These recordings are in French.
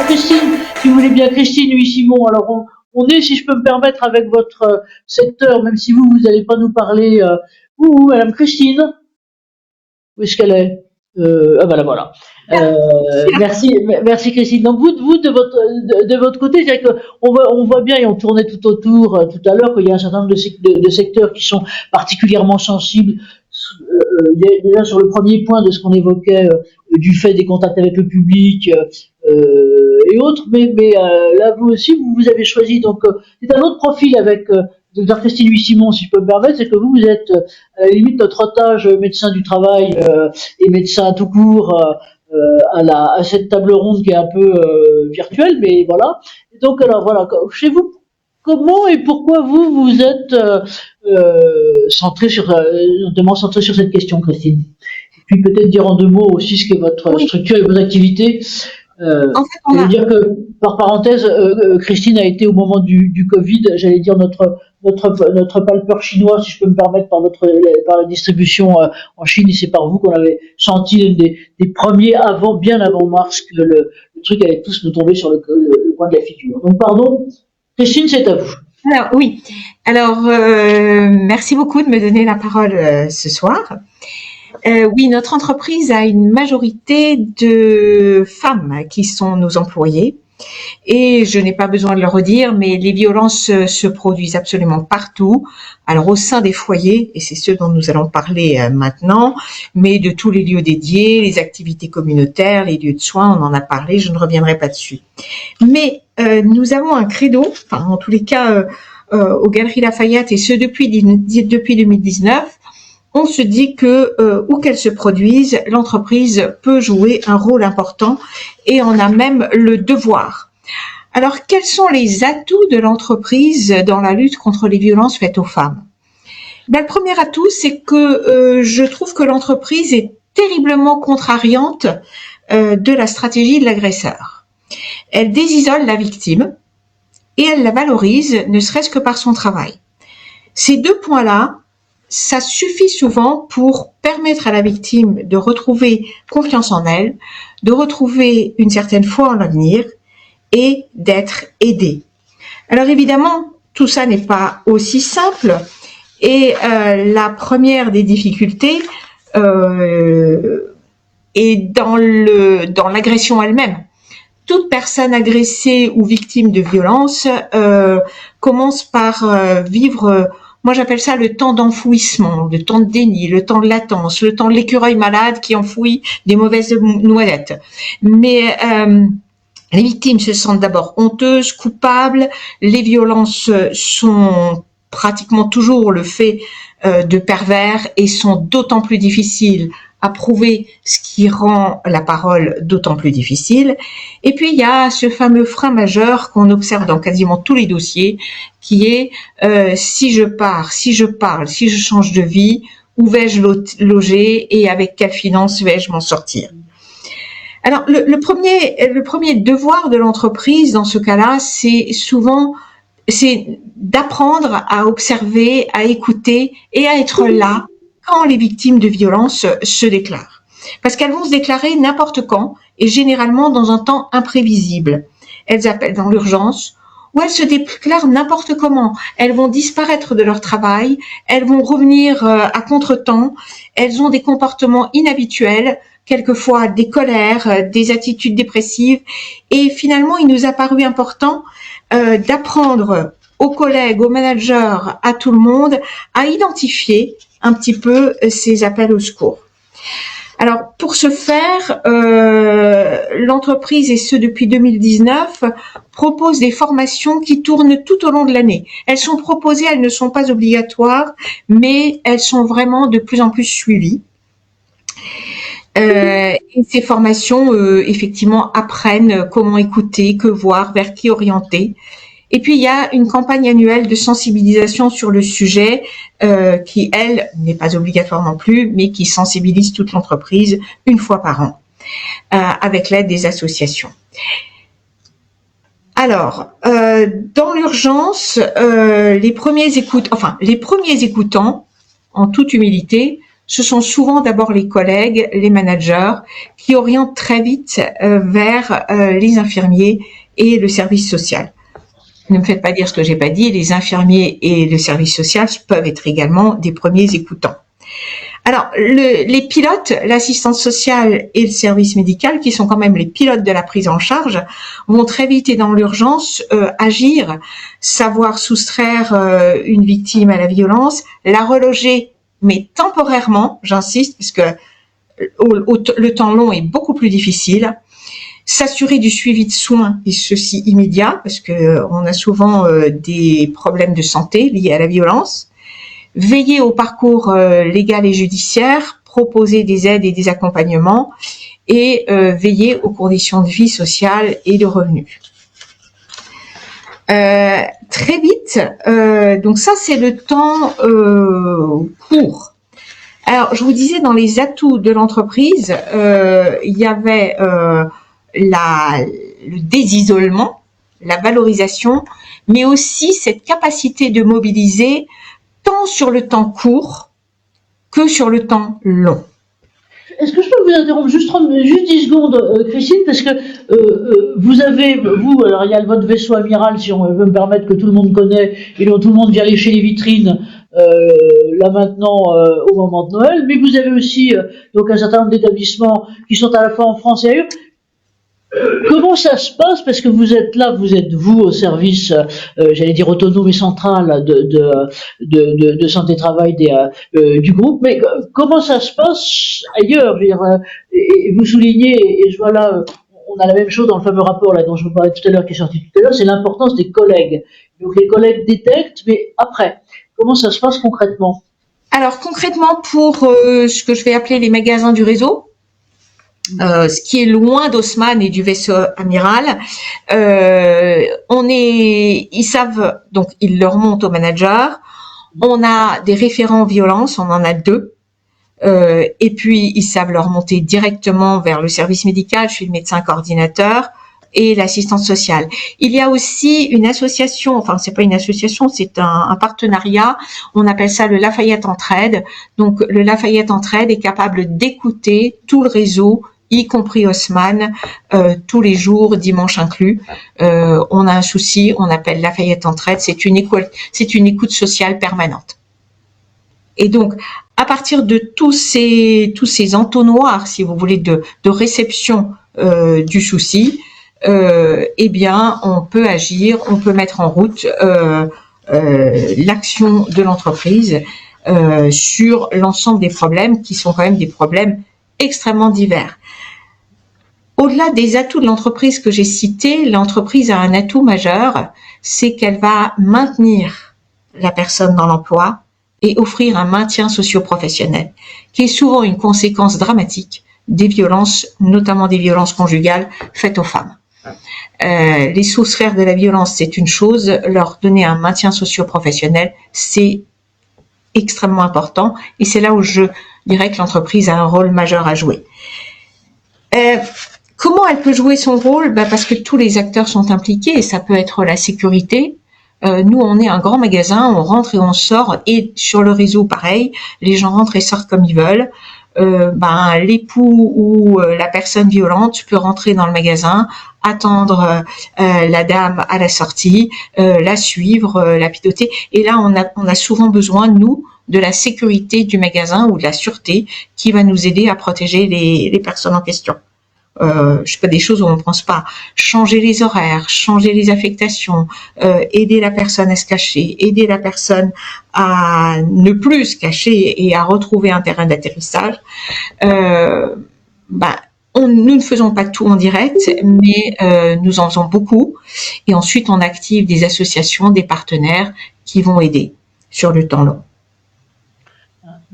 Christine, si vous voulez bien, Christine Louis-Simon. Alors, on est, si je peux me permettre, avec votre secteur, même si vous n'allez pas nous parler. Madame Christine, où est-ce qu'elle est Ah ben là, voilà. Merci Christine. Donc vous de votre côté, c'est que on voit bien et on tournait tout autour tout à l'heure qu'il y a un certain nombre de secteurs qui sont particulièrement sensibles. Déjà sur le premier point de ce qu'on évoquait du fait des contacts avec le public et autres, mais là vous aussi vous avez choisi donc c'est un autre profil avec Dr Christine Louis-Simon, si je peux me permettre, c'est que vous êtes à la limite notre otage médecin du travail et médecin tout court à cette table ronde qui est un peu virtuelle, mais voilà. Et donc alors voilà, chez vous, comment et pourquoi vous êtes notamment centré sur cette question, Christine. Et puis peut-être dire en deux mots aussi ce qu'est votre structure et vos activités. En fait, j'allais dire que, par parenthèse, Christine a été au moment du Covid, j'allais dire notre palpeur chinois, si je peux me permettre, par la distribution en Chine, et c'est par vous qu'on avait senti des premiers bien avant mars, que le truc allait tous nous tomber sur le coin de la figure. Donc pardon, Christine, c'est à vous. Alors oui, merci beaucoup de me donner la parole ce soir. Oui, notre entreprise a une majorité de femmes qui sont nos employées et je n'ai pas besoin de le redire, mais les violences se produisent absolument partout. Alors au sein des foyers, et c'est ce dont nous allons parler maintenant, mais de tous les lieux dédiés, les activités communautaires, les lieux de soins, on en a parlé, je ne reviendrai pas dessus. Mais nous avons un credo, enfin en tous les cas aux Galeries Lafayette, et ce depuis 2019, on se dit que où qu'elle se produise, l'entreprise peut jouer un rôle important et on a même le devoir. Alors, quels sont les atouts de l'entreprise dans la lutte contre les violences faites aux femmes? Le premier atout, c'est que je trouve que l'entreprise est terriblement contrariante de la stratégie de l'agresseur. Elle désisole la victime et elle la valorise, ne serait-ce que par son travail. Ces deux points-là, ça suffit souvent pour permettre à la victime de retrouver confiance en elle, de retrouver une certaine foi en l'avenir et d'être aidée. Alors évidemment, tout ça n'est pas aussi simple et la première des difficultés est dans l'agression elle-même. Toute personne agressée ou victime de violence commence par vivre, moi j'appelle ça le temps d'enfouissement, le temps de déni, le temps de latence, le temps de l'écureuil malade qui enfouit des mauvaises noisettes. Mais les victimes se sentent d'abord honteuses, coupables, les violences sont pratiquement toujours le fait de pervers et sont d'autant plus difficiles à prouver, ce qui rend la parole d'autant plus difficile. Et puis il y a ce fameux frein majeur qu'on observe dans quasiment tous les dossiers, qui est si je pars, si je parle, si je change de vie, où vais-je loger et avec quelle finance vais-je m'en sortir? Alors le premier devoir de l'entreprise dans ce cas-là, c'est d'apprendre à observer, à écouter et à être là quand les victimes de violences se déclarent. Parce qu'elles vont se déclarer n'importe quand et généralement dans un temps imprévisible. Elles appellent dans l'urgence ou elles se déclarent n'importe comment. Elles vont disparaître de leur travail, elles vont revenir à contretemps, elles ont des comportements inhabituels, quelquefois des colères, des attitudes dépressives. Et finalement, il nous a paru important d'apprendre aux collègues, aux managers, à tout le monde, à identifier un petit peu ces appels au secours. Alors, pour ce faire, l'entreprise, et ce depuis 2019, propose des formations qui tournent tout au long de l'année. Elles sont proposées, elles ne sont pas obligatoires, mais elles sont vraiment de plus en plus suivies. Et ces formations, effectivement, apprennent comment écouter, que voir, vers qui orienter. Et puis, il y a une campagne annuelle de sensibilisation sur le sujet qui, elle, n'est pas obligatoire non plus, mais qui sensibilise toute l'entreprise une fois par an avec l'aide des associations. Alors, dans l'urgence, les premiers écoutants, en toute humilité, ce sont souvent d'abord les collègues, les managers, qui orientent très vite vers les infirmiers et le service social. Ne me faites pas dire ce que j'ai pas dit, les infirmiers et le service social peuvent être également des premiers écoutants. Alors, les pilotes, l'assistance sociale et le service médical, qui sont quand même les pilotes de la prise en charge, vont très vite et dans l'urgence agir, savoir soustraire une victime à la violence, la reloger, mais temporairement, j'insiste, puisque le temps long est beaucoup plus difficile, s'assurer du suivi de soins, et ceci immédiat, parce que on a souvent des problèmes de santé liés à la violence, veiller au parcours légal et judiciaire, proposer des aides et des accompagnements, et veiller aux conditions de vie sociale et de revenus. Très vite, donc ça c'est le temps court. Alors je vous disais, dans les atouts de l'entreprise, il y avait le désisolement, la valorisation, mais aussi cette capacité de mobiliser tant sur le temps court que sur le temps long. Est-ce que je peux vous interrompre juste 10 secondes, Christine, parce que alors il y a votre vaisseau amiral, si on veut me permettre, que tout le monde connaît et dont tout le monde vient lécher les vitrines là maintenant au moment de Noël, mais vous avez aussi donc un certain nombre d'établissements qui sont à la fois en France et ailleurs. Comment ça se passe? Parce que vous êtes là, vous êtes au service, j'allais dire autonome et central de santé travail du groupe. Mais comment ça se passe ailleurs? Et vous soulignez, et je vois là, on a la même chose dans le fameux rapport là dont je vous parlais tout à l'heure, qui est sorti tout à l'heure, c'est l'importance des collègues. Donc les collègues détectent, mais après, comment ça se passe concrètement? Alors concrètement, pour ce que je vais appeler les magasins du réseau, ce qui est loin d'Haussmann et du vaisseau amiral, ils savent, donc ils le remontent au manager. On a des référents violence, on en a 2. Et puis ils savent le remonter directement vers le service médical. Je suis le médecin coordinateur et l'assistance sociale. Il y a aussi une association, enfin c'est pas une association, c'est un partenariat. On appelle ça le Lafayette Entraide. Donc le Lafayette Entraide est capable d'écouter tout le réseau, y compris Haussmann, tous les jours, dimanche inclus. On a un souci, on appelle Lafayette Entraide, c'est une écoute sociale permanente. Et donc, à partir de tous ces entonnoirs, si vous voulez, de réception du souci, eh bien, on peut agir, on peut mettre en route l'action de l'entreprise sur l'ensemble des problèmes qui sont quand même des problèmes extrêmement divers. Au-delà des atouts de l'entreprise que j'ai cités, l'entreprise a un atout majeur, c'est qu'elle va maintenir la personne dans l'emploi et offrir un maintien socio-professionnel, qui est souvent une conséquence dramatique des violences, notamment des violences conjugales faites aux femmes. Les soustraire de la violence, c'est une chose, leur donner un maintien socio-professionnel, c'est extrêmement important, et c'est là où je dirais que l'entreprise a un rôle majeur à jouer. Comment elle peut jouer son rôle? Parce que tous les acteurs sont impliqués, et ça peut être la sécurité. Nous, on est un grand magasin, on rentre et on sort, et sur le réseau, pareil, les gens rentrent et sortent comme ils veulent. L'époux ou la personne violente peut rentrer dans le magasin, attendre la dame à la sortie, la suivre, la piloter. Et là, on a souvent besoin, nous, de la sécurité du magasin ou de la sûreté qui va nous aider à protéger les personnes en question. Je sais pas, des choses où on ne pense pas. Changer les horaires, changer les affectations, aider la personne à se cacher, aider la personne à ne plus se cacher et à retrouver un terrain d'atterrissage. Nous ne faisons pas tout en direct, mais nous en faisons beaucoup. Et ensuite, on active des associations, des partenaires qui vont aider sur le temps long.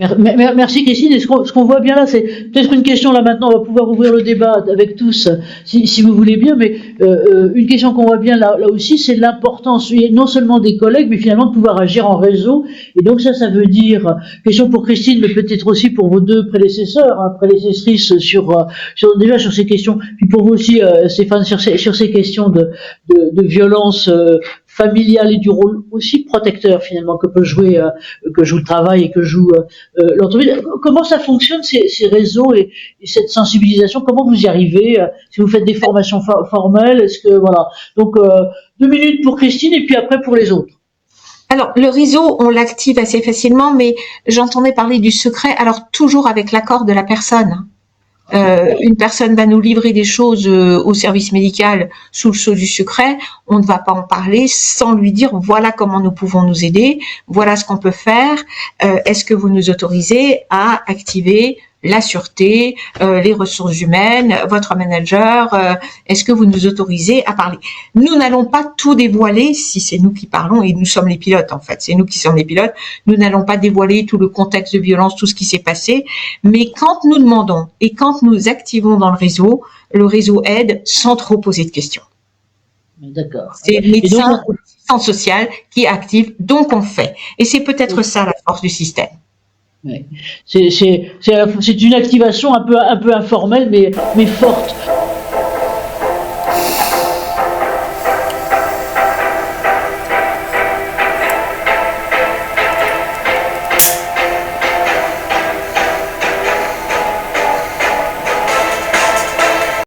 Merci Christine. Et ce qu'on voit bien là, c'est peut-être une question là maintenant, on va pouvoir ouvrir le débat avec tous, si vous voulez bien, mais une question qu'on voit bien là aussi, c'est l'importance non seulement des collègues, mais finalement de pouvoir agir en réseau. Et donc ça veut dire, question pour Christine, mais peut-être aussi pour vos 2 prédécesseurs, prédécessrices déjà sur ces questions, puis pour vous aussi Stéphane sur ces questions de violence familial et du rôle aussi protecteur finalement que joue le travail et que joue l'entreprise. Comment ça fonctionne ces réseaux et cette sensibilisation? Comment vous y arrivez? Si vous faites des formations formelles, est-ce que voilà. Donc 2 minutes pour Christine et puis après pour les autres. Alors, le réseau, on l'active assez facilement, mais j'entendais parler du secret, alors toujours avec l'accord de la personne. Une personne va nous livrer des choses au service médical sous le sceau du secret, on ne va pas en parler sans lui dire voilà comment nous pouvons nous aider, voilà ce qu'on peut faire, est-ce que vous nous autorisez à activer la sûreté, les ressources humaines, votre manager, est-ce que vous nous autorisez à parler? Nous n'allons pas tout dévoiler si c'est nous qui parlons, et nous sommes les pilotes en fait, c'est nous qui sommes les pilotes, nous n'allons pas dévoiler tout le contexte de violence, tout ce qui s'est passé, mais quand nous demandons et quand nous activons dans le réseau aide sans trop poser de questions. D'accord. C'est le médecin, l'assistant social qui active, donc on fait. Et c'est peut-être ça la force du système. Oui. C'est une activation un peu informelle mais forte.